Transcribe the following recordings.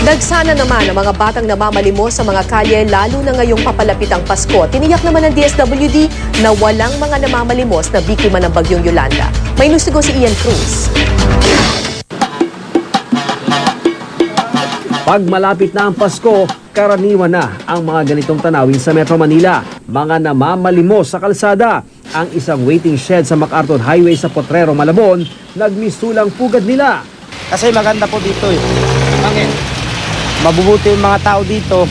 Nagsana naman ang mga batang namamalimos sa mga kalye lalo na ngayong papalapit ang Pasko. Tiniyak naman ng DSWD na walang mga namamalimos na biktima ng bagyong Yolanda. May nustigo si Ian Cruz. Pag malapit na ang Pasko, karaniwan na ang mga ganitong tanawin sa Metro Manila. Mga namamalimos sa kalsada. Ang isang waiting shed sa MacArthur Highway sa Potrero, Malabon, nagmistulang pugad nila. Kasi maganda po dito eh. Bakit? Mabubuti yung mga tao dito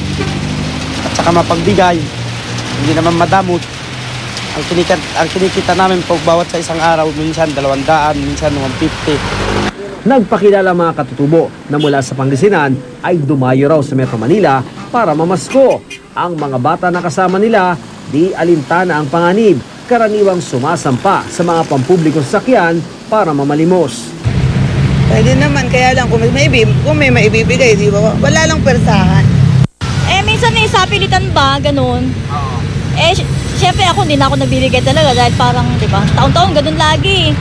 at saka mapagbigay. Hindi naman madamot. Ang kinikita namin po bawat sa isang araw, minsan 200, minsan 150. Nagpakilala mga katutubo na mula sa Pangasinan ay dumayo raw sa Metro Manila para mamasko. Ang mga bata na kasama nila, di alintana ang panganib, karaniwang sumasampa sa mga pampublikong sasakyan para mamalimos. Pwede naman, kaya lang kung may maibibigay, di ba? Wala lang persahan. Minsan sa pilitan ba, ganun. Syempre ako hindi na ako nabibigay talaga dahil parang, di ba, taon-taon ganun lagi.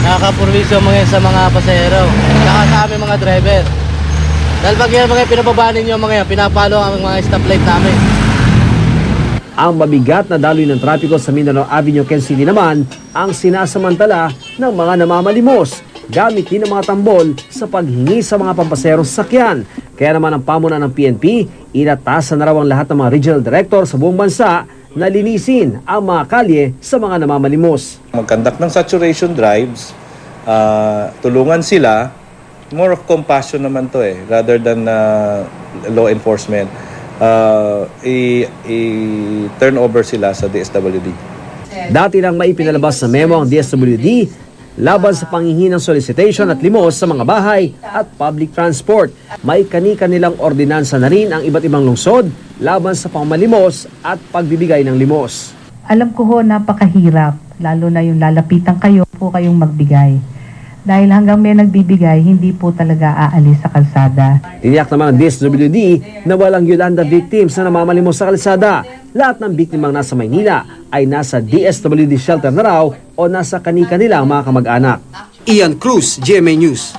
Nakakapurwisyo sa mga pasahero, saka sa aming mga driver. Dahil pag yan mga pinababaan ninyo mga yan, pinapalo ang mga stoplight namin. Ang mabigat na daloy ng trapiko sa Mindanao Avenue, Quezon City naman ang sinasamantala ng mga namamalimos. Gamit din ng mga tambol sa paghingi sa mga pampaserong sasakyan. Kaya naman ang pamunan ng PNP, inatasan na raw ang lahat ng mga regional director sa buong bansa na linisin ang mga kalye sa mga namamalimos. Mag-conduct ng saturation drives, tulungan sila, more of compassion naman to rather than law enforcement. I-turn over sila sa DSWD. Dati nang maipinalabas sa memo ang DSWD laban sa panghihingi ng solicitation at limos sa mga bahay at public transport. May kani-kanilang ordinansa na rin ang iba't ibang lungsod laban sa pangmalimos at pagbibigay ng limos. Alam ko ho, napakahirap, lalo na yung lalapitan kayo po kayong magbigay. Dahil hanggang may nagbibigay, hindi po talaga aalis sa kalsada. Tiniyak naman ng DSWD na walang Yolanda victims na namamalimos sa kalsada. Lahat ng biktimang nasa Maynila ay nasa DSWD shelter na raw o nasa kani-kanilang mga kamag-anak. Ian Cruz, GMA News.